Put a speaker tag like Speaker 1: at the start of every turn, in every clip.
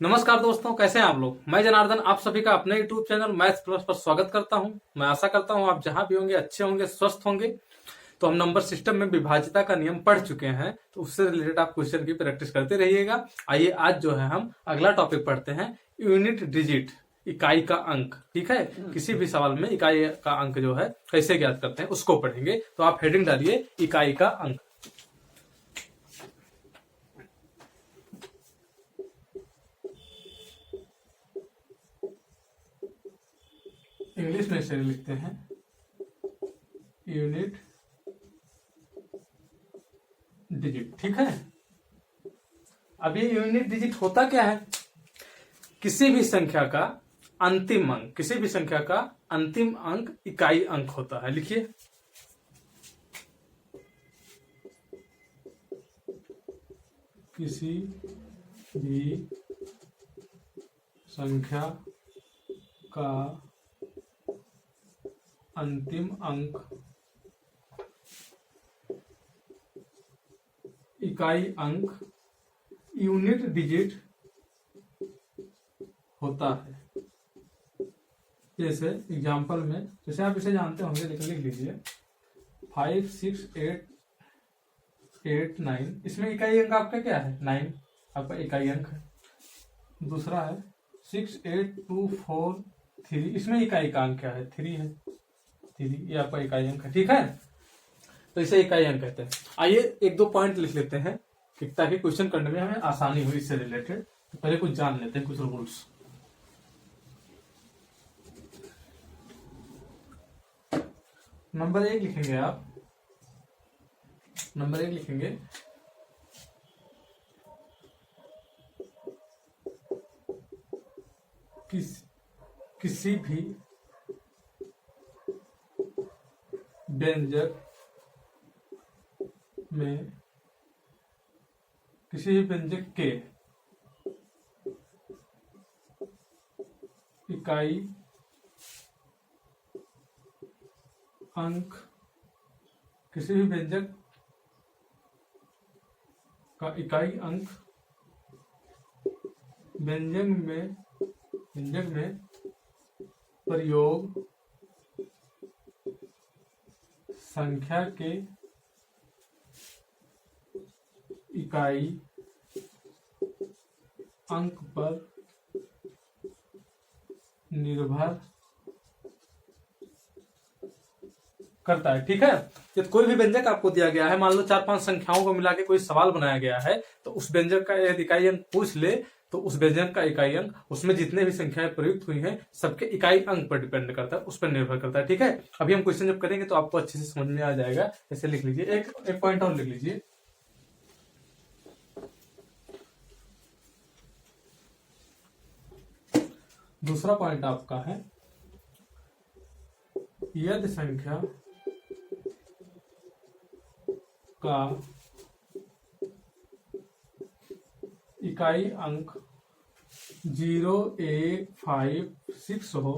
Speaker 1: नमस्कार दोस्तों, कैसे हैं आप लोग। मैं जनार्दन आप सभी का अपने यूट्यूब चैनल मैथ्स प्लस पर स्वागत करता हूं। मैं आशा करता हूं आप जहां भी होंगे अच्छे होंगे, स्वस्थ होंगे। तो हम नंबर सिस्टम में विभाज्यता का नियम पढ़ चुके हैं, तो उससे रिलेटेड आप क्वेश्चन की प्रैक्टिस करते रहिएगा। आइए आज जो है हम अगला टॉपिक पढ़ते हैं, यूनिट डिजिट, इकाई का अंक। ठीक है, किसी भी सवाल में इकाई का अंक जो है कैसे ज्ञात करते हैं उसको पढ़ेंगे। तो आप हेडिंग डालिए इकाई का अंक। इंग्लिश में इसे लिखते हैं यूनिट डिजिट। ठीक है, अब ये यूनिट डिजिट होता क्या है? किसी भी संख्या का अंतिम अंक, किसी भी संख्या का अंतिम अंक इकाई अंक होता है। लिखिए, किसी भी संख्या का अंतिम अंक इकाई अंक यूनिट डिजिट होता है। जैसे एग्जांपल में, जैसे आप इसे जानते होंगे, लेकिन लिख लीजिए 5, 6, 8, 8, 9। इसमें इकाई अंक आपका क्या है? 9 आपका इकाई अंक है। दूसरा है 6, 8, 2, 4, 3। इसमें इकाई का अंक क्या है? 3 है। 3 ये आपका इकाई अंक है। ठीक है, तो इसे इकाई अंक कहते हैं। आइए एक दो पॉइंट लिख लेते हैं कि ताकि क्वेश्चन करने में हमें आसानी हो इससे रिलेटेड। तो पहले कुछ जान लेते हैं, कुछ रूल्स। नंबर 1 लिखेंगे आप, नंबर 1 लिखेंगे किसी भी व्यंजक में, किसी भी व्यंजक के इकाई अंक, किसी भी व्यंजक का इकाई अंक व्यंजक में प्रयोग संख्या के इकाई अंक पर निर्भर करता है। ठीक है, जब कोई भी व्यंजक आपको दिया गया है, मान लो 4-5 संख्याओं को मिला के कोई सवाल बनाया गया है, तो उस व्यंजक का यदि इकाई अंक पूछ ले तो उस व्यंजक का इकाई अंक, उसमें जितने भी संख्याएं प्रयुक्त हुई हैं सबके इकाई अंक पर डिपेंड करता है, उस पर निर्भर करता है। ठीक है, अभी हम क्वेश्चन जब करेंगे तो आपको अच्छे से समझ में आ जाएगा। ऐसे लिख लीजिए, एक पॉइंट और लिख लीजिए। दूसरा पॉइंट आपका है, यदि संख्या का इकाई अंक 0, 1, 5, 6 हो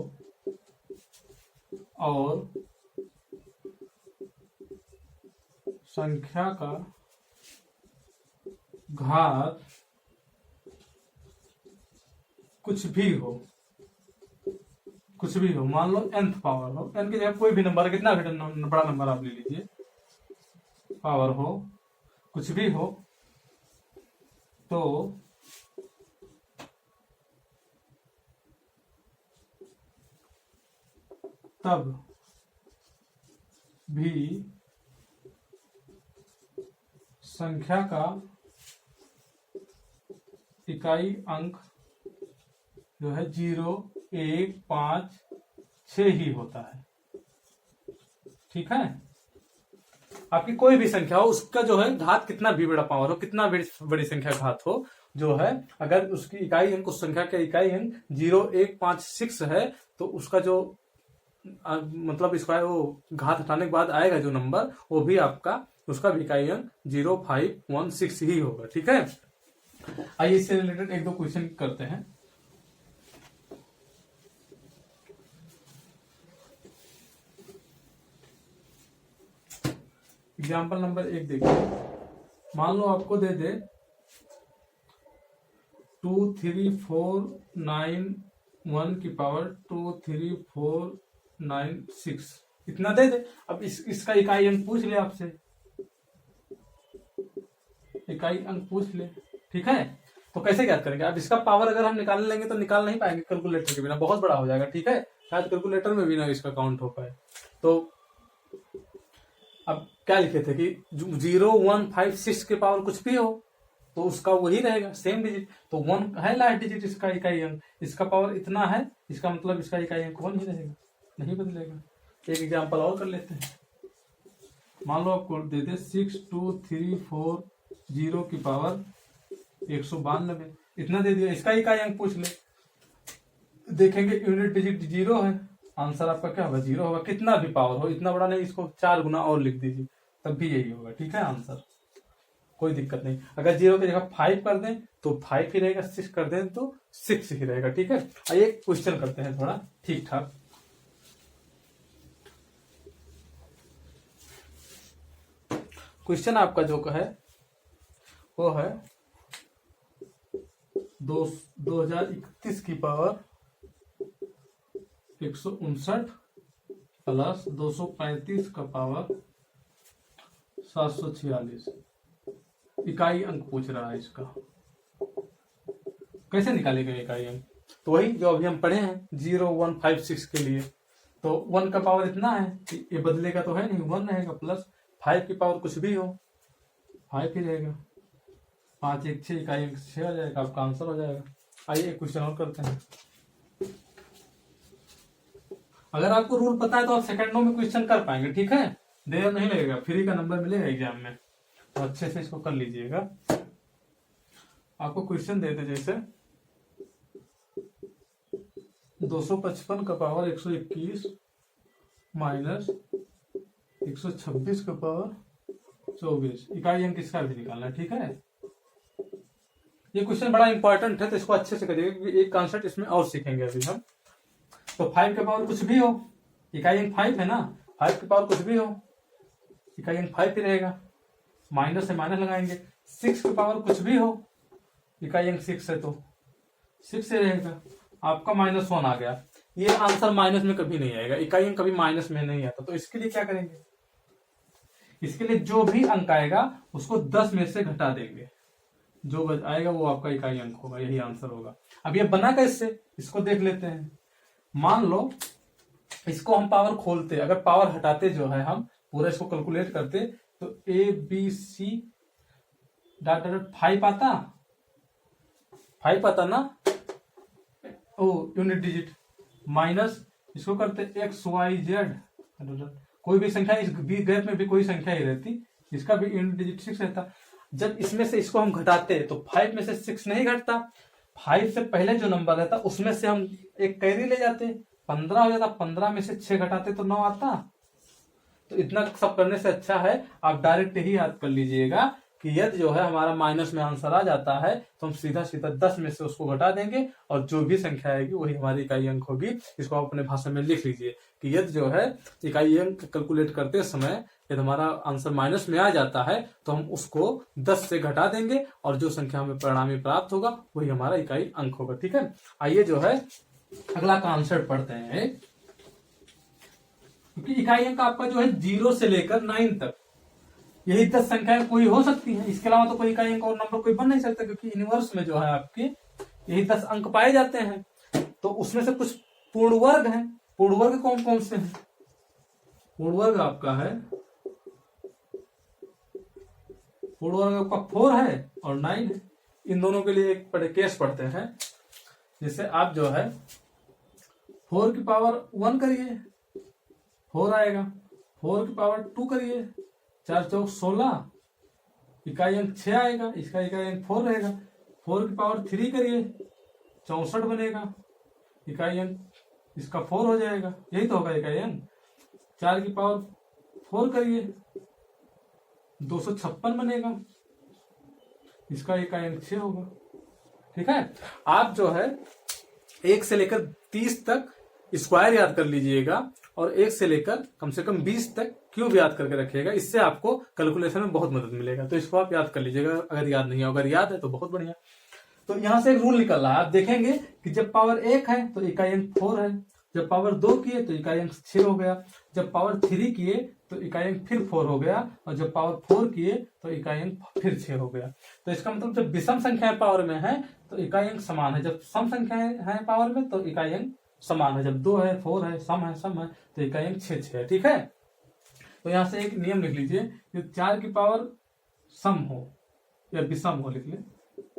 Speaker 1: और संख्या का घात कुछ भी हो, मान लो nth पावर हो, n की जगह कोई भी नंबर, कितना भी बड़ा नंबर आप ले लीजिए, पावर हो, कुछ भी हो, तो तब भी संख्या का इकाई अंक जो है 0, 1, 5, 6 ही होता है। ठीक है, आपकी कोई भी संख्या हो, उसका जो है घात कितना भी बड़ा पावर हो, कितना भी बड़ी संख्या घात हो, जो है अगर उसकी इकाई अंक, उस संख्या का इकाई अंक 0, 1, 5, 6 है, तो उसका जो मतलब इसका वो घात हटाने के बाद आएगा जो नंबर, वो भी आपका, उसका भी इकाई अंक 0, 5, 1, 6 ही होगा। ठीक है, आइए इससे रिलेटेड एक दो क्वेश्चन करते हैं। एग्जाम्पल नंबर 1 देखिए, मान लो आपको दे दे 2349 की पावर 23496 इतना दे दे। अब इसका इकाई अंक पूछ ले आपसे, इकाई अंक पूछ ले, ठीक है। तो कैसे याद करेंगे? अब इसका पावर अगर हम निकालने लेंगे तो निकाल नहीं पाएंगे कैलकुलेटर के बिना, बहुत बड़ा हो जाएगा, ठीक है। शायद कैलकुलेटर में भी ना इसका काउंट हो पाए। तो अब क्या लिखे थे कि 0156 के पावर कुछ भी हो तो उसका वही रहेगा, सेम डिजिट। तो 1 है लास्ट डिजिट इसका इकाई अंक, इसका पावर इतना है, इसका मतलब इसका इकाई अंक 1 ही रहेगा, नहीं बदलेगा। एक एग्जाम्पल और कर लेते हैं। मान लो आपको दे दे 62340 की पावर 192 इतना दे दिया, इसका इकाई अंक पूछ ले। देखेंगे यूनिट डिजिट 0 है, आंसर आपका क्या होगा? 0 होगा। कितना भी पावर हो, इतना बड़ा नहीं, इसको 4 गुना और लिख दीजिए, तब भी यही होगा, ठीक है आंसर, कोई दिक्कत नहीं। अगर 0 की जगह 5 कर दें तो 5 ही रहेगा, 6 कर दें तो 6 ही रहेगा, ठीक है। आइए क्वेश्चन करते हैं थोड़ा ठीक ठाक। क्वेश्चन आपका जो है वो है 2031 की पावर 159 प्लस 235 का पावर 746 इकाई अंक पूछ रहा है इसका। कैसे निकालेगा इकाई अंक? तो वही जो अभी हम पढ़े हैं 0156 के लिए। तो 1 का पावर इतना है कि ये बदलेगा तो है नहीं, 1 रहेगा, प्लस 5 की पावर कुछ भी हो 5 ही रहेगा, 5 1 6 इकाई अंक 6 हो जाएगा, आपका आंसर हो जाएगा। आइए एक क्वेश्चन और करते हैं। अगर आपको रूल पता है तो आप सेकंडों में क्वेश्चन कर पाएंगे, ठीक है, देर नहीं लगेगा, फ्री का नंबर मिलेगा एग्जाम में, तो अच्छे से इसको कर लीजिएगा। आपको क्वेश्चन देते जैसे 255 का पावर 121 माइनस 126 का पावर 24 इकाई अंक इसका भी निकालना है, ठीक है। ये क्वेश्चन बड़ा इंपॉर्टेंट है तो इसको अच्छे से करिएगा, क्योंकि एक कॉन्सेप्ट इसमें और सीखेंगे अभी हम। तो 5 के पावर कुछ भी हो, इकाई अंक 5 है ना, 5 के पावर कुछ भी हो इकाई अंक 5 ही रहेगा, माइनस से माइनस लगाएंगे। 6 के पावर कुछ भी हो इकाई अंक 6 है तो 6 से रहेगा, आपका -1 आ गया। ये आंसर माइनस में कभी नहीं आएगा, इकाई अंक कभी माइनस में नहीं आता। तो इसके लिए क्या करेंगे? इसके लिए जो भी अंक आएगा उसको 10 में से घटा देंगे, जो आएगा वो आपका इकाई अंक होगा, यही आंसर होगा। अब ये बना कैसे, इसको देख लेते हैं। मान लो इसको हम पावर खोलते, अगर पावर हटाते जो है हम पूरा इसको कैलकुलेट करते तो ABC डॉट डॉट 5 आता, 5 आता ना, ओ यूनिट डिजिट, माइनस इसको करते XYZ, कोई भी संख्या इस गैप में भी कोई संख्या ही रहती, इसका भी यूनिट डिजिट 6 रहता। जब इसमें से इसको हम घटाते तो 5 में से 6 नहीं घटता, 5 से पहले जो नंबर रहता उसमें से हम एक कैरी ले जाते, 15 हो जाता, 15 में से 6 घटाते तो 9 आता। तो इतना सब करने से अच्छा है आप डायरेक्ट ही याद कर लीजिएगा कि यदि जो है हमारा माइनस में आंसर आ जाता है तो हम सीधा सीधा 10 में से उसको घटा देंगे और जो भी संख्या आएगी वही हमारी इकाई अंक होगी। इसको आप अपने भाषा में लिख लीजिए कि यदि जो है इकाई अंक कैलकुलेट करते समय यदि हमारा आंसर माइनस में आ जाता है तो हम उसको 10 से घटा देंगे और जो संख्या हमें परिणामी प्राप्त होगा वही हमारा इकाई अंक होगा, ठीक है। आइए जो है अगला कॉन्सेप्ट पढ़ते हैं, क्योंकि इकाई अंक आपका जो है 0 से लेकर 9 तक यही 10 संख्याएं कोई हो सकती हैं, इसके अलावा तो कोई इकाई अंक और नंबर कोई बन नहीं सकता, क्योंकि यूनिवर्स में जो है आपके यही 10 अंक पाए जाते हैं। तो उसमें से कुछ पूर्ण वर्ग हैं, पूर्ण वर्ग कौन कौन से हैं? पूर्ण वर्ग आपका है, पूर्ण वर्ग आपका 4 है और 9 है। इन दोनों के लिए एक केस पढ़ते हैं। जैसे आप जो है 4 की पावर 1 करिए 4 आएगा, 4 की पावर 2 करिए 4 चौक 16 इकाई अंक 6 आएगा, इसका इकाई अंक 4 रहेगा। 4 की पावर 3 करिए 64 बनेगा, इकाई अंक इसका 4 हो जाएगा, यही तो होगा इकाई अंक। 4 की पावर 4 करिए 256 बनेगा, इसका इकाई अंक 6 होगा, ठीक है। आप जो है 1 से लेकर 30 तक स्क्वायर याद कर लीजिएगा और 1 से लेकर कम से कम 20 तक क्यूब याद करके रखिएगा, इससे आपको कैलकुलेशन में बहुत मदद मिलेगा। तो इसको आप याद कर लीजिएगा अगर याद नहीं है, अगर याद है तो बहुत बढ़िया। तो यहां से एक रूल निकल रहा है, आप देखेंगे कि जब पावर 1 है तो इकाई अंक 4 है, जब पावर 2 किए तो इकाई अंक 6 हो गया, जब पावर 3 किए तो इकाई अंक फिर 4 हो गया, और जब पावर 4 किए तो इकाई अंक फिर 6 हो गया। तो इसका मतलब जब विषम संख्याएं पावर में है तो इकाई अंक समान है, जब सम संख्याएं हैं पावर में तो इकाई अंक समान है, जब 2 है 4 है सम है तो इकाई अंक 6 है। ठीक है, तो यहां से एक नियम लिख लीजिए कि 4 की पावर सम हो या विषम हो, लिख ले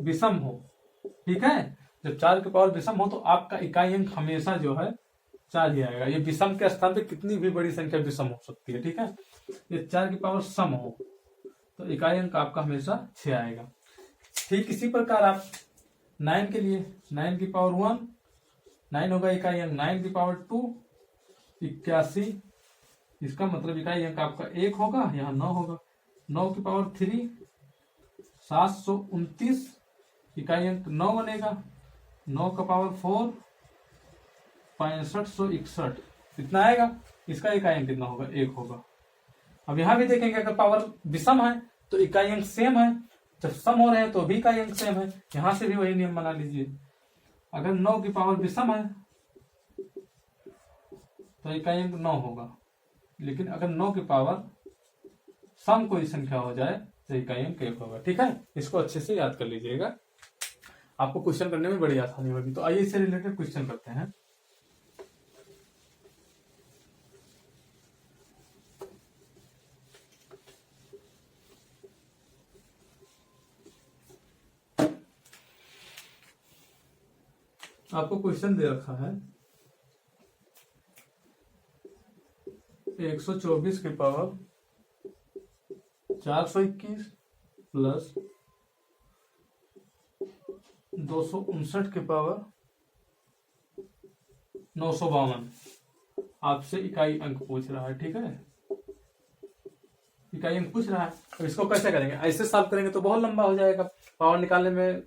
Speaker 1: विषम हो। ठीक है, जब 4 की पावर विषम हो तो आपका इकाई अंक हमेशा जो है 4 ही आएगा। ये विषम के स्थान पे कितनी भी बड़ी संख्या विषम हो सकती है। ठीक है, ये 4 की पावर सम हो तो इकाई अंक आपका हमेशा 6 आएगा। ठीक इसी प्रकार आप 9 के लिए 9 की पावर 1 9 होगा इकाई अंक, 9 की पावर 2 81, इसका मतलब इकाई अंक आपका 1 होगा, यहाँ 9 होगा। 9 की पावर 3 729, इकाई अंक 9 बनेगा। 9 का पावर 4 6561, कितना आएगा, इसका इकाई अंक कितना होगा, 1 होगा। अब यहां भी देखेंगे अगर पावर विषम है तो इकाई अंक सेम है, जब सम हो रहे हैं तो भी इकाई अंक सेम है। यहां से भी वही नियम बना लीजिए, अगर 9 की पावर विषम है तो इकाई अंक 9 होगा, लेकिन अगर 9 की पावर सम कोई संख्या हो जाए तो इकाई अंक 1 होगा। ठीक है, इसको अच्छे से याद कर लीजिएगा, आपको क्वेश्चन करने में बड़ी आसानी होगी। तो आइए इससे रिलेटेड क्वेश्चन करते हैं। आपको क्वेश्चन दे रखा है 124 की पावर 421 प्लस 259 की पावर 952 आपसे इकाई अंक पूछ रहा है। ठीक है, इकाई अंक पूछ रहा है, तो इसको कैसे करेंगे, ऐसे सॉल्व करेंगे तो बहुत लंबा हो जाएगा, पावर निकालने में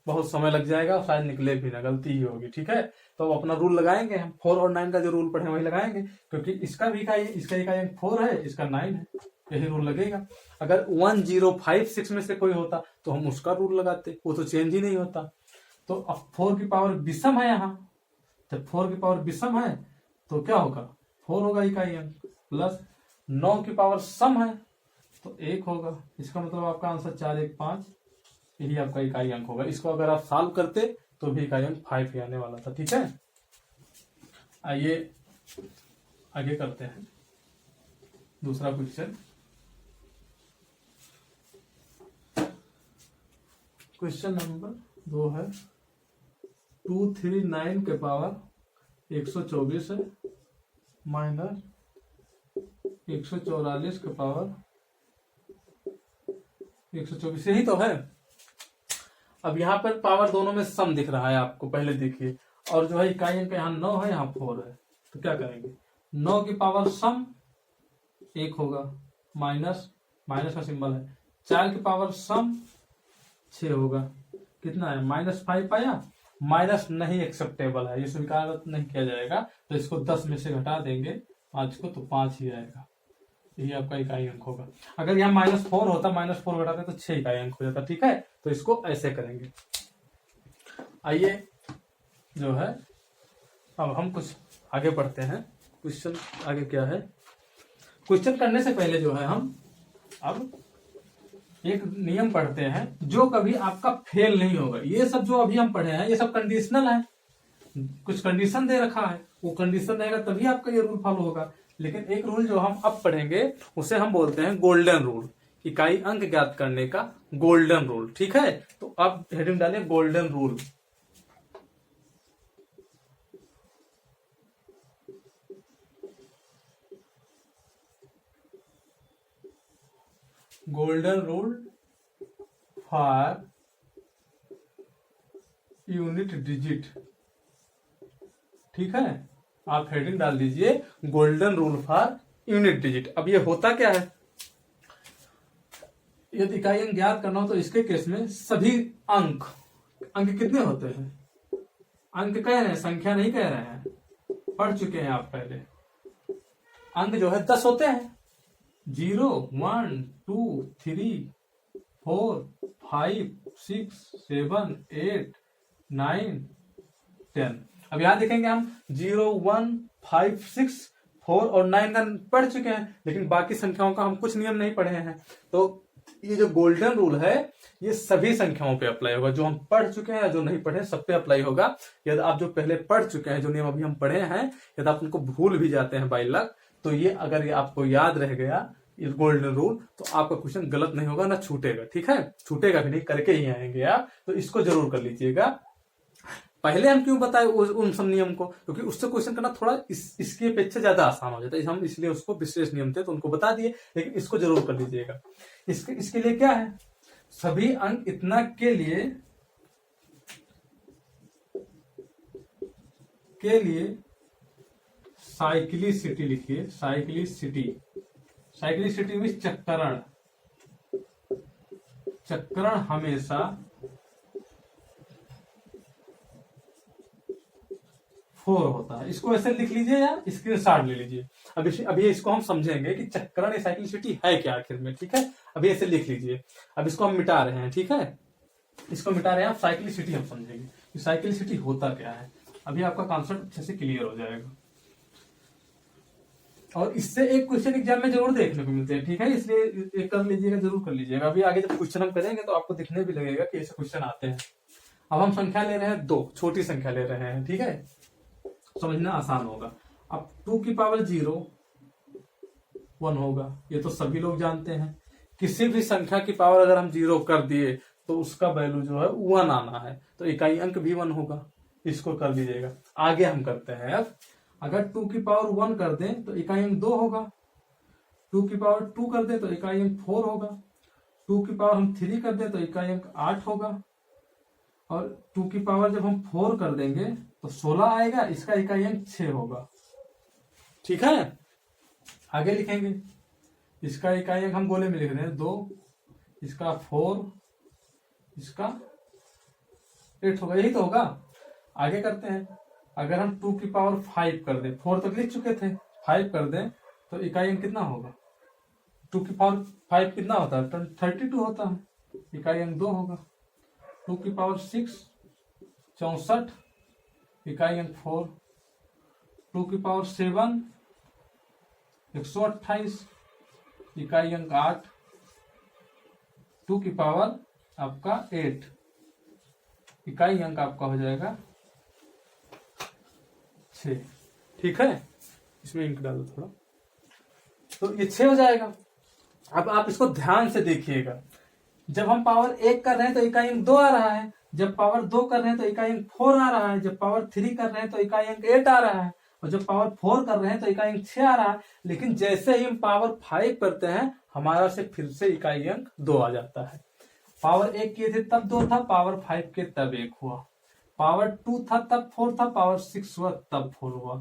Speaker 1: बहुत समय लग जाएगा, शायद निकले भी ना, गलती ही होगी। ठीक है, तो अपना रूल लगाएंगे हम, 4 और 9 का जो रूल पढ़े वही लगाएंगे, क्योंकि इसका भी इकाई, इसका इकाई अंक 4 है, इसका 9 है, यही रूल लगेगा। अगर 1056 में से कोई होता तो हम उसका रूल लगाते, वो तो चेंज ही नहीं होता। तो अब 4 की पावर विषम है, यहाँ जब 4 की पावर विषम है तो क्या होगा, 4 होगा इकाई अंक, प्लस 9 की पावर सम है तो 1 होगा, इसका मतलब आपका आंसर 4 1 5, यही आपका इकाई अंक होगा। इसको अगर आप सॉल्व करते तो भी इकाई अंक 5 ही आने वाला था। ठीक है, आइए आगे करते हैं दूसरा क्वेश्चन। क्वेश्चन नंबर 2 है 239 के पावर 124 है माइनस 144 के पावर 124, यही तो है। अब यहाँ पर पावर दोनों में सम दिख रहा है आपको, पहले देखिए, और जो है इकाई अंक यहाँ 9 है, यहाँ 4 है, तो क्या करेंगे, 9 की पावर सम 1 होगा, माइनस माइनस का सिंबल है, 4 की पावर सम 6 होगा, कितना है -5 आया, माइनस नहीं एक्सेप्टेबल है, ये स्वीकार नहीं किया जाएगा, तो इसको 10 में से घटा देंगे 5 को, तो 5 ही आएगा, यही आपका इकाई अंक होगा। अगर यहाँ -4 होता, -4 घटाते तो 6 इकाई अंक हो जाता। ठीक है, तो इसको ऐसे करेंगे। आइए जो है अब हम कुछ आगे बढ़ते हैं, क्वेश्चन आगे क्या है। क्वेश्चन करने से पहले जो है हम अब एक नियम पढ़ते हैं जो कभी आपका फेल नहीं होगा। ये सब जो अभी हम पढ़े हैं ये सब कंडीशनल है, कुछ कंडीशन दे रखा है, वो कंडीशन रहेगा तभी आपका ये रूल फॉलो होगा। लेकिन एक रूल जो हम अब पढ़ेंगे उसे हम बोलते हैं गोल्डन रूल, इकाई अंक ज्ञात करने का गोल्डन रूल। ठीक है, तो अब हेडिंग डालिए golden rule. Golden rule for unit digit. ठीक है, आप हेडिंग डाल दीजिए golden rule for unit digit. अब ये होता क्या है, यदि इकाई अंक ज्ञात करना हो तो इसके केस में सभी अंक कितने होते हैं, अंक कह रहे हैं, संख्या नहीं कह रहे हैं, पढ़ चुके हैं आप पहले। अंक जो है 10 होते हैं, 0 1 2 3 4 5 6 7 8 9 10। अब यहां देखेंगे हम 0 1 5 6 4 और 9 का पढ़ चुके हैं, लेकिन बाकी संख्याओं का हम कुछ नियम नहीं पढ़े हैं। तो ये जो गोल्डन रूल है ये सभी संख्याओं पे अप्लाई होगा, जो हम पढ़ चुके हैं या जो नहीं पढ़े सब पे अप्लाई होगा। यदि आप जो पहले पढ़ चुके हैं, जो नियम अभी हम पढ़े हैं, यदि आप उनको भूल भी जाते हैं बाई लक, तो ये अगर ये आपको याद रह गया ये गोल्डन रूल, तो आपका क्वेश्चन गलत नहीं होगा ना छूटेगा। ठीक है, छूटेगा भी नहीं, करके ही आएंगे आप, तो इसको जरूर कर लीजिएगा। पहले हम क्यों बताए उन सब नियम को, क्योंकि उससे क्वेश्चन करना थोड़ा इसकी अपेक्षा ज्यादा आसान हो जाता है, हम इसलिए उसको विशेष नियम थे तो उनको बता दिए, लेकिन इसको जरूर कर लीजिएगा। इसके लिए क्या है, सभी अंक इतना के लिए साइक्लिसिटी लिखिए। साइक्लिसिटी मीन्स चक्रण हमेशा 4 होता है। इसको ऐसे लिख लीजिए या स्क्रीनशॉट ले लीजिए। अभी इसको हम समझेंगे कि चक्रण या साइक्लिसिटी है क्या आखिर में। ठीक है, अभी ऐसे लिख लीजिए। अब इसको हम मिटा रहे हैं। ठीक है, इसको मिटा रहे हैं, आप साइक्लिसिटी हम समझेंगे कि साइक्लिसिटी होता क्या है। अभी आपका कॉन्सेप्ट अच्छे से क्लियर हो जाएगा, और इससे एक क्वेश्चन एग्जाम में जरूर देखने को मिलते हैं। ठीक है, इसलिए एक कर लीजिएगा, जरूर कर लीजिएगा। अभी आगे जब क्वेश्चन हम करेंगे तो आपको दिखने भी लगेगा कि ऐसे क्वेश्चन आते हैं। अब हम संख्या ले रहे हैं 2, छोटी संख्या ले रहे हैं। ठीक है, समझना आसान होगा। अब 2 की पावर 0 1 होगा, ये तो सभी लोग जानते हैं। किसी भी संख्या की पावर अगर हम 0 कर दिए तो उसका वैल्यू जो है 1 आना है, तो इकाई अंक भी 1 होगा। इसको कर लीजिएगा। आगे हम करते हैं। अब अगर 2 की पावर 1 कर दें तो इकाई अंक 2 होगा। 2 की पावर 2 कर दें तो इकाई अंक 4 होगा। 2 की पावर हम 3 कर दें तो इकाई अंक 8 होगा। और 2 की पावर जब हम 4 कर देंगे तो 16 आएगा, इसका इकाई अंक 6 होगा। ठीक है, आगे लिखेंगे। इसका इकाई अंक हम गोले में लिख रहे हैं 2, इसका 4, इसका 8 होगा, यही तो होगा। आगे करते हैं। अगर हम 2 की पावर 5 कर दें, 4 तक लिख चुके थे, 5 कर दें तो इकाई अंक कितना होगा। 2 की पावर 5 कितना होता है, 32 होता है, इकाई अंक 2 होगा। 2 की पावर 6 64, इकाई अंक 4। 2 की पावर 7 128, इकाई अंक 8। 2 की पावर आपका 8, इकाई अंक आपका हो जाएगा 6। ठीक है, इसमें इंक डालो थोड़ा, तो ये 6 हो जाएगा। अब आप इसको ध्यान से देखिएगा। जब हम पावर 1 कर रहे हैं तो इकाई अंक 2 आ रहा है, जब पावर 2 कर रहे हैं तो इकाई अंक 4 आ रहा है, जब पावर 3 कर रहे हैं तो इकाई अंक 8 आ रहा है, और जब पावर 4 कर रहे हैं तो इकाई अंक 6 आ रहा है। लेकिन जैसे ही हम पावर 5 करते हैं हमारा से फिर से इकाई अंक 2 आ जाता है। पावर 1 किए थे तब 2 था, पावर 5 के तब 1 हुआ। पावर 2 था तब 4 था, पावर 6 हुआ तब 4 हुआ।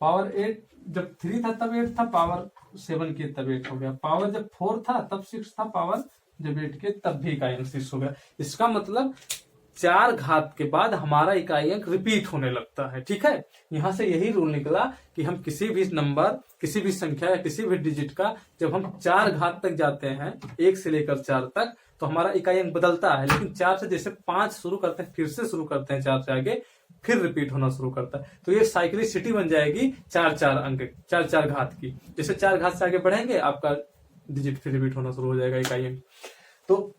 Speaker 1: पावर 8 जब 3 था तब 8 था, पावर 7 के तब 8 हो गया। पावर जब 4 था तब 6 था, पावर जब 8 के तब भी इकाई अंक 6 हो गया। इसका मतलब 4 घात के बाद हमारा इकाई अंक रिपीट होने लगता है। ठीक है, यहां से यही रूल निकला कि हम किसी भी नंबर, किसी भी संख्या या किसी भी डिजिट का जब हम 4 घात तक जाते हैं, 1 से लेकर 4 तक, तो हमारा इकाई अंक बदलता है। लेकिन 4 से जैसे 5 शुरू करते हैं, फिर से शुरू करते हैं 4 से आगे, फिर रिपीट होना शुरू करता है। तो ये साइक्लिसिटी बन जाएगी 4-4 अंक, 4-4 घात की। जैसे 4 घात से आगे बढ़ेंगे आपका डिजिट फिर रिपीट होना शुरू हो जाएगा, इकाई अंक। तो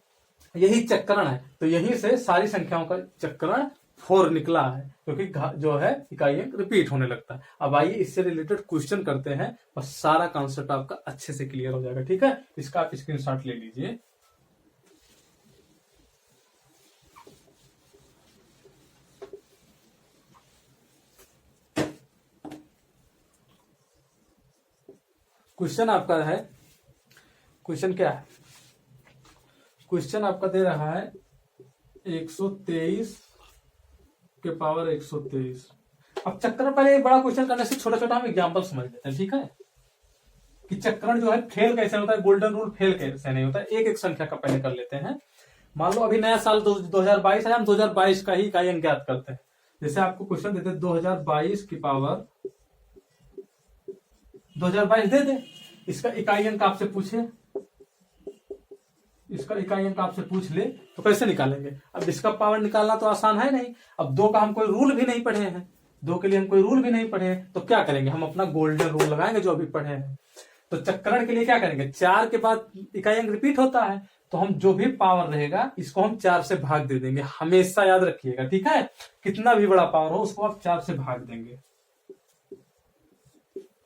Speaker 1: यही चक्रण है। तो यहीं से सारी संख्याओं का चक्रण 4 निकला है, क्योंकि जो है इकाई अंक रिपीट होने लगता है। अब आइए इससे रिलेटेड क्वेश्चन करते हैं और सारा कॉन्सेप्ट आपका अच्छे से क्लियर हो जाएगा। ठीक है, इसका आप स्क्रीनशॉट ले लीजिए। क्वेश्चन आपका है, क्वेश्चन क्या है, क्वेश्चन आपका दे रहा है 123 के पावर 123। अब चक्रण, पहले एक बड़ा क्वेश्चन करने से छोटा छोटा हम एग्जांपल समझ लेते हैं। ठीक है, कि चक्रण जो है फेल कैसे होता है, गोल्डन रूल फेल कैसे नहीं होता है। एक एक संख्या का पहले कर लेते हैं। मान लो अभी नया साल 2022 है, हम 2022 का ही इकाई अंक ज्ञात करते हैं। जैसे आपको क्वेश्चन देते हैं 2022 की पावर 2022 दे दे, इसका इकाई अंक आपसे पूछे इसका इकाई अंक आपसे पूछ ले तो कैसे निकालेंगे? अब इसका पावर निकालना तो आसान है नहीं। अब दो का हम कोई रूल भी नहीं पढ़े हैं, दो के लिए हम कोई रूल भी नहीं पढ़े हैं, तो क्या करेंगे? हम अपना गोल्डन रूल लगाएंगे जो अभी पढ़े हैं। तो चक्करण के लिए क्या करेंगे? 4 के बाद इकाई अंक रिपीट होता है, तो हम जो भी पावर रहेगा इसको हम 4 से भाग दे देंगे। हमेशा याद रखिएगा, ठीक है? कितना भी बड़ा पावर हो उसको आप 4 से भाग देंगे।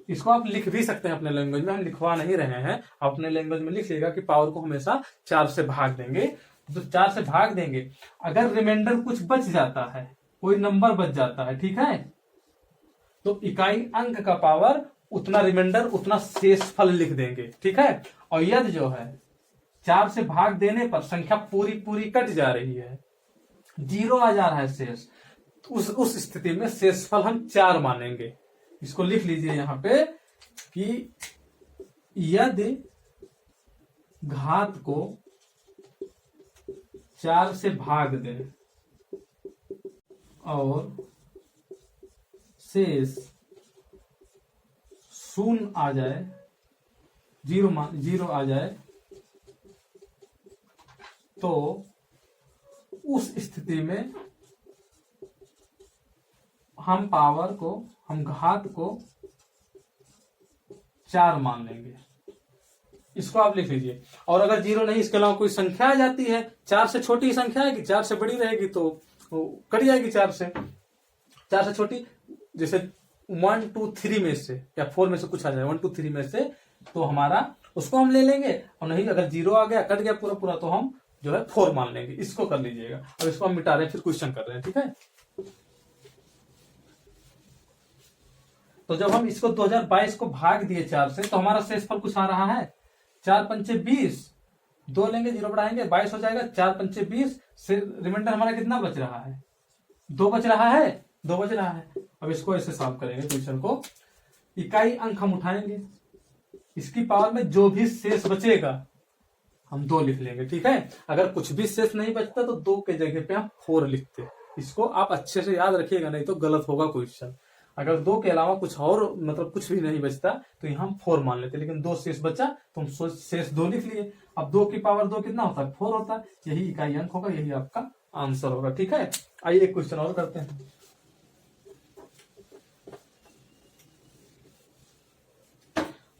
Speaker 1: इसको आप लिख भी सकते हैं अपने लैंग्वेज में, हम लिखवा नहीं रहे हैं, अपने लैंग्वेज में लिख लेगा कि पावर को हमेशा 4 से भाग देंगे। तो 4 से भाग देंगे, अगर रिमाइंडर कुछ बच जाता है, कोई नंबर बच जाता है, ठीक है, तो इकाई अंक का पावर उतना रिमाइंडर उतना शेषफल लिख देंगे, ठीक है। और यदि जो है 4 से भाग देने पर संख्या पूरी पूरी कट जा रही है, 0 आ जा रहा है शेष, उस स्थिति में शेषफल हम 4 मानेंगे। इसको लिख लीजिए यहां पे कि यदि घात को 4 से भाग दें और शेष 0 आ जाए, 0 आ जाए, तो उस स्थिति में हम पावर को, हम घात को 4 मान लेंगे। इसको आप लिख लीजिए। और अगर 0 नहीं, इसके अलावा कोई संख्या आ जाती है, 4 से छोटी संख्या है कि 4 से बड़ी रहेगी तो कट जाएगी 4 से। 4 से छोटी जैसे 1 2 3 में से या 4 में से कुछ आ जाए, 1 2 3 में से, तो हमारा उसको हम ले लेंगे। और नहीं, अगर 0 आ गया, कट गया पूरा पूरा, तो हम जो है 4 मान लेंगे। इसको कर लीजिएगा। अब इसको हम मिटा रहे हैं, फिर क्वेश्चन कर रहे हैं, ठीक है। तो जब हम इसको 2022 को भाग दिए 4 से, तो हमारा शेषफल कुछ आ रहा है, 4 पंचे 20, 2 लेंगे, 0 बढ़ाएंगे, 22 हो जाएगा। 4 पंचे 20 से रिमाइंडर हमारा कितना बच रहा है? 2 बच रहा है, 2 बच रहा है। अब इसको ऐसे सॉल्व करेंगे क्वेश्चन को। इकाई अंक हम उठाएंगे, इसकी पावर में जो भी शेष बचेगा हम 2 लिख लेंगे, ठीक है। अगर कुछ भी शेष नहीं बचता तो 2 के जगह पे हम 4 लिखते। इसको आप अच्छे से याद रखिएगा, नहीं तो गलत होगा क्वेश्चन। अगर 2 के अलावा कुछ और मतलब कुछ भी नहीं बचता तो यहाँ हम 4 मान लेते, लेकिन 2 शेष बचा तो हम शेष 2 लिख लिए। अब 2 की पावर 2 कितना होता है? 4 होता है। यही इकाई अंक होगा, यही आपका आंसर होगा, ठीक है। आइए एक क्वेश्चन और करते हैं।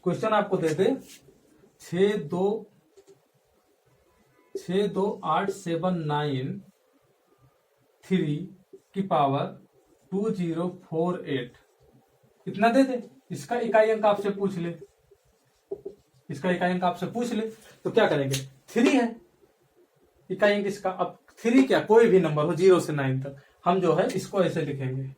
Speaker 1: क्वेश्चन आपको दे दे 6 2 8 7 9 3 की पावर 2048 इतना दे दे। इसका इकाई अंक आपसे पूछ ले, इसका इकाई अंक आपसे पूछ ले, तो क्या करेंगे? 3 है इकाई अंक इसका। अब 3 क्या, कोई भी नंबर हो 0 से 9 तक, हम जो है इसको ऐसे लिखेंगे,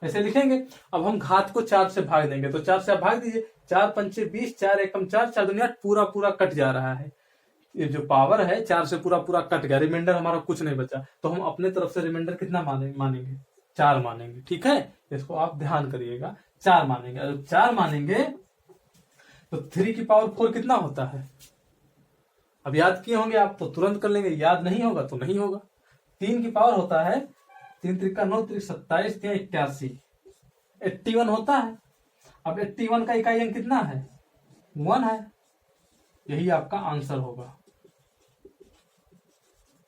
Speaker 1: ऐसे लिखेंगे। अब हम घात को 4 से भाग देंगे, तो 4 से आप भाग दीजिए, 4 पंचे 20, 4 एकम 4, 4 दूनी 8, पूरा पूरा कट जा रहा है। ये जो पावर है 4 से पूरा पूरा कट गया, रिमाइंडर हमारा कुछ नहीं बचा, तो हम अपने तरफ से रिमाइंडर कितना मानेंगे? 4 मानेंगे, ठीक है। इसको आप ध्यान करिएगा, 4 मानेंगे। अगर 4 मानेंगे तो 3 की पावर 4 कितना होता है? अब याद किए होंगे आप तो तुरंत कर लेंगे, याद नहीं होगा तो नहीं होगा। 3 की पावर होता है 3 त्रिका 9, 3 27, 3 81, 81 होता है। अब 81 का इकाई अंक कितना है? 1 है। यही आपका आंसर होगा,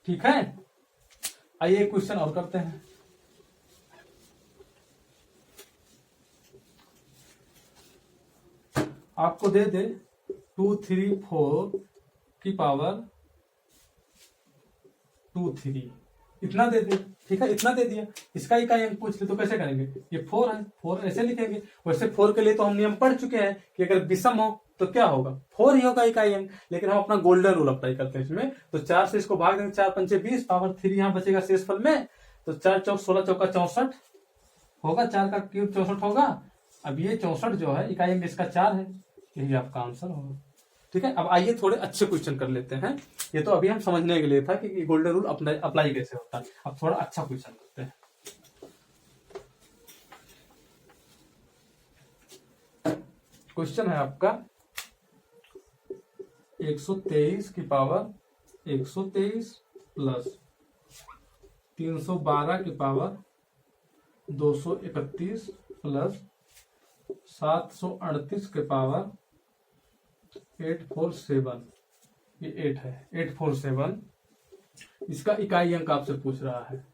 Speaker 1: ठीक है। आइए क्वेश्चन और करते हैं। आपको दे दे 2 3 4 की पावर 2 3, इतना दे दे, ठीक है, इतना दे दिया। इसका इकाई अंक पूछ ले तो कैसे करेंगे? ये 4 है, 4 ऐसे लिखेंगे। वैसे 4 के लिए तो हम नियम पढ़ चुके हैं कि अगर विषम हो तो क्या होगा? 4 ही होगा इकाई अंक। लेकिन हम अपना गोल्डन रूल अप्लाई करते हैं इसमें, तो 4 से इसको भाग देंगे, 4 पंचे 20, पावर 3 यहाँ बचेगा शेषफल में, तो 4 चौक 16 चौका 64 होगा, 4 का क्यूब 64 होगा। अब ये 64 जो है इकाई अंक इसका 4 है, यही आपका आंसर होगा, ठीक है। अब आइए थोड़े अच्छे क्वेश्चन कर लेते हैं। ये तो अभी हम समझने के लिए था कि गोल्डन रूल अप्लाई कैसे होता है। अब थोड़ा अच्छा क्वेश्चन करते हैं। क्वेश्चन है आपका 123 की पावर 123 प्लस 312 की पावर 231 प्लस 738 के पावर 847, ये 8 है, 847। इसका इकाई अंक आपसे पूछ रहा है,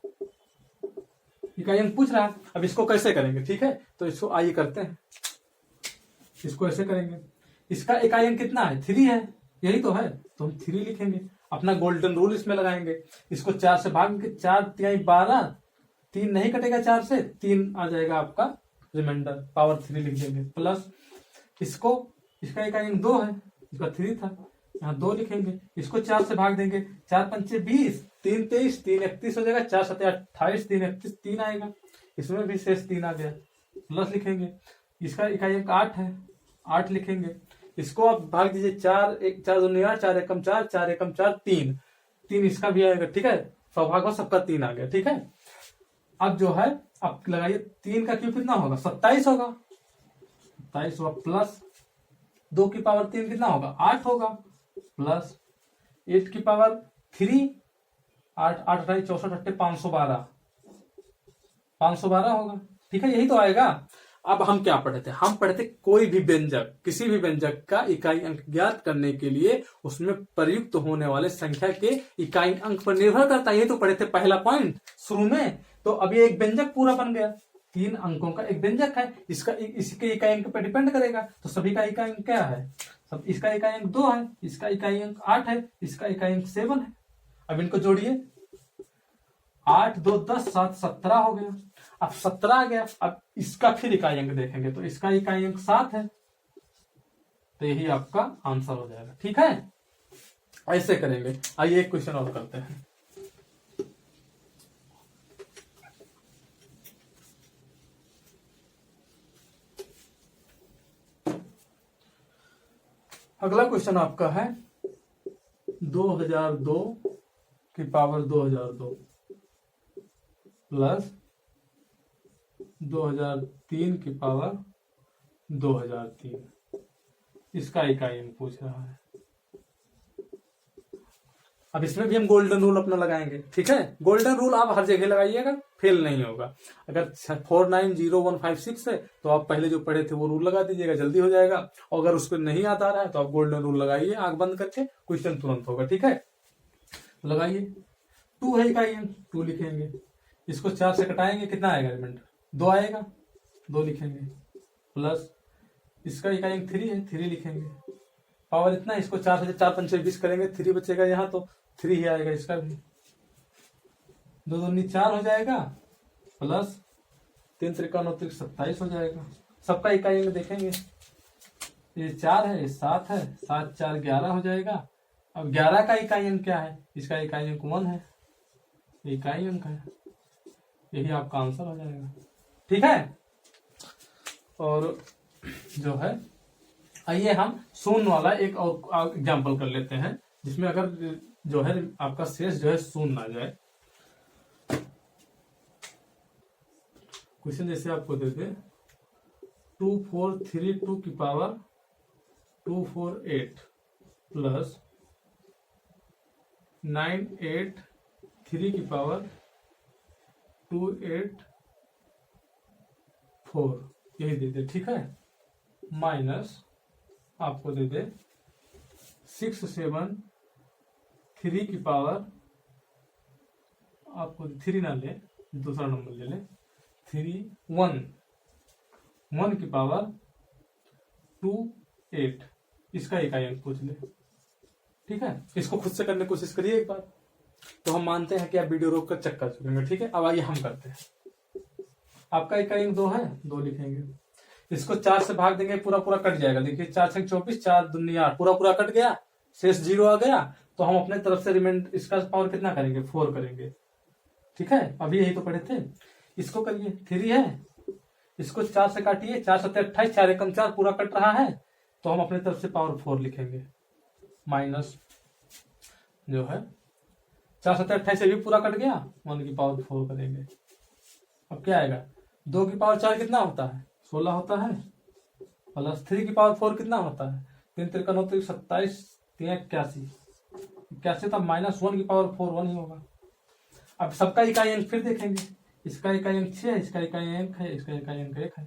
Speaker 1: इकाई अंक पूछ रहा है। अब इसको कैसे करेंगे, ठीक है, तो इसको आइए करते हैं। इसको ऐसे करेंगे, इसका इकाई अंक कितना है, 3 है, यही तो है, तो हम 3 लिखेंगे। अपना गोल्डन रूल इसमें लगाएंगे, इसको 4 से भागेंगे, 4 तिहाई 12, 3 नहीं कटेगा 4 से, 3 आ जाएगा आपका रिमाइंडर, पावर 3 लिख देंगे, प्लस इसको, इसका इकाई अंक 2 है, इसका 3 था, यहाँ 2 लिखेंगे, इसको 4 से भाग देंगे, 4 पंचे 20, 3 23, 3 31 हो जाएगा, 4 सत्ते 28, 3 31, 3 आएगा, इसमें भी शेष 3 आ गया, प्लस लिखेंगे। इसका इकाई अंक 8 है, 8 लिखेंगे, इसको आप भाग दीजिए, 4 1 4 2 8, 4 एकम 4, 4 एकम 4, 3 3 इसका भी आएगा, ठीक है, स्वभाग में सबका 3 आ गया, ठीक है। अब जो है, अब लगाइए, 3 का क्यूब कितना होगा, 27 होगा, 27 होगा, प्लस 2 की पावर 3 कितना होगा, 8 होगा, प्लस 8 की पावर 3, 8 8 64 8 512, 512 होगा, ठीक है, यही तो आएगा। अब हम क्या पढ़े थे, हम पढ़े थे कोई भी व्यंजक, किसी भी व्यंजक का इकाई अंक ज्ञात करने के लिए उसमें प्रयुक्त होने वाले संख्या के इकाई अंक पर निर्भर करता है, ये तो पढ़े थे पहला पॉइंट शुरू में। तो अब ये एक व्यंजक पूरा बन गया, 3 अंकों का एक व्यंजक है, इसका इसके इकाई अंक पर डिपेंड करेगा, तो सभी का इकाई अंक क्या है, सब, इसका इकाई अंक 2 है, इसका इकाई अंक 8 है, इसका इकाई अंक 7 है। अब इनको जोड़िए, 8 2 10 7 17 हो गया, अब 17 आ गया। अब इसका फिर इकाई अंक देखेंगे, तो इसका इकाई अंक 7 है, तो यही आपका आंसर हो जाएगा, ठीक है, ऐसे करेंगे। आइए एक क्वेश्चन और करते हैं। अगला क्वेश्चन आपका है 2002 की पावर 2002 प्लस 2003 की पावर 2003, इसका इकाई अंक पूछ रहा है। अब इसमें भी हम गोल्डन रूल अपना लगाएंगे, ठीक है, गोल्डन रूल आप हर जगह लगाइएगा, फेल नहीं होगा। अगर 490156 है तो आप पहले जो पढ़े थे वो रूल लगा दीजिएगा, जल्दी हो जाएगा। और अगर उसको नहीं याद आ रहा है तो आप गोल्डन रूल लगाइए, आंख बंद करके, क्वेश्चन तुरंत होगा, ठीक है। तो लगाइए, 2 है इकाई अंक, 2 लिखेंगे, इसको 4 से कटाएंगे, कितना आएगा रिमाइंडर, 2 आएगा, 2 लिखेंगे, प्लस इसका इकाई अंक 3 है, 3 लिखेंगे, पावर इतना, इसको 4 से 4 पंचे 20 करेंगे, 3 बचेगा यहाँ, तो 3 ही आएगा, इसका भी 2 2 4 हो जाएगा, प्लस 3 त्रिका 9 त्रिक 27 हो जाएगा। सबका इकाई अंक देखेंगे, ये 4 है, ये 7 है, 7 4 11 हो जाएगा। अब 11 का इकाई अंक क्या है, इसका इकाई अंक 1 है, इकाई अंक है, यही आपका आंसर हो जाएगा, ठीक है। और जो है, आइए हम शून्य वाला एक और एग्जाम्पल कर लेते हैं, जिसमें अगर जो है आपका शेष जो है शून्य ना जाए। क्वेश्चन जैसे आपको दे दे 2432 की पावर 248 प्लस 983 की पावर 284, यही दे दे, ठीक है, माइनस आपको दे दे 673 की पावर, आपको 3 ना ले, दूसरा नंबर ले ले, 1 की पावर 28, इसका इकाई अंक पूछ ले, ठीक है। इसको खुद से करने की कोशिश करिए एक बार, तो हम मानते हैं कि आप वीडियो रोक कर चेक कर चुकेंगे, ठीक है। अब आइए हम करते हैं। आपका इकाई अंक 2 है, 2 लिखेंगे, इसको 4 से भाग देंगे, पूरा पूरा कट जाएगा, देखिए 4 6 24, 4 दूनी 8, पूरा पूरा कट गया, शेष 0 आ गया। तो हम अपने तरफ से रिमाइंडर, इसका पावर कितना करेंगे, 4 करेंगे, ठीक है। अभी यही तो पढ़े थे, इसको करिए, 3 है, इसको 4 से काटिए, 4 7 28, 4 एकम 4, पूरा कट रहा है, तो हम अपने तरफ से पावर 4 लिखेंगे, माइनस जो है 4 7 28 से भी पूरा कट गया, 1 की पावर 4 करेंगे। अब क्या आएगा, 2 की पावर 4 कितना होता है, 16 होता है, प्लस 3 की पावर 4 कितना होता है, 3 त्रिका 9 त्रिक 27, 3 81 था, माइनस 1 की पावर 4 1 ही होगा। अब सबका इकाई अंक फिर देखेंगे, इसका इकाई अंक 6 है, इसका इकाई अंक है, इसका इकाई अंक 1 है,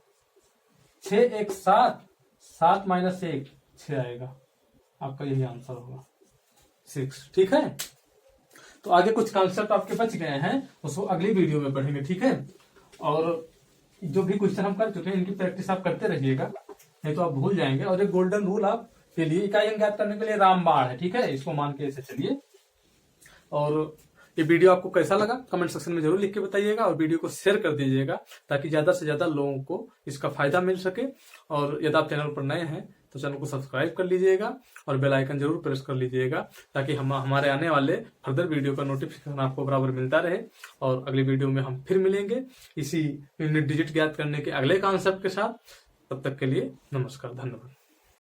Speaker 1: 6 1 7, 7 माइनस 1 6 आएगा, आपका यही आंसर होगा, 6। ठीक है, तो आगे कुछ कॉन्सेप्ट आपके बच गए हैं, उसको अगली वीडियो में पढ़ेंगे। ठीक है, और जो भी क्वेश्चन हम कर चुके हैं इनकी प्रैक्टिस आप करते रहिएगा, नहीं तो आप भूल जाएंगे। और एक गोल्डन रूल आप के लिए इकाई अंक ज्ञात करने के लिए रामबाण है। ठीक है, इसको मान के ऐसे चलिए। और ये वीडियो आपको कैसा लगा कमेंट सेक्शन में जरूर लिख के बताइएगा, और वीडियो को शेयर कर दीजिएगा ताकि ज्यादा से ज्यादा लोगों को इसका फायदा मिल सके। और यदि आप चैनल पर नए हैं तो चैनल को सब्सक्राइब कर लीजिएगा और बेल आइकन जरूर प्रेस कर लीजिएगा ताकि हमारे आने वाले फर्दर वीडियो का नोटिफिकेशन आपको बराबर मिलता रहे। और अगली वीडियो में हम फिर मिलेंगे इसी यूनिट डिजिट ज्ञात करने के अगले कॉन्सेप्ट के साथ। तब तक के लिए नमस्कार, धन्यवाद।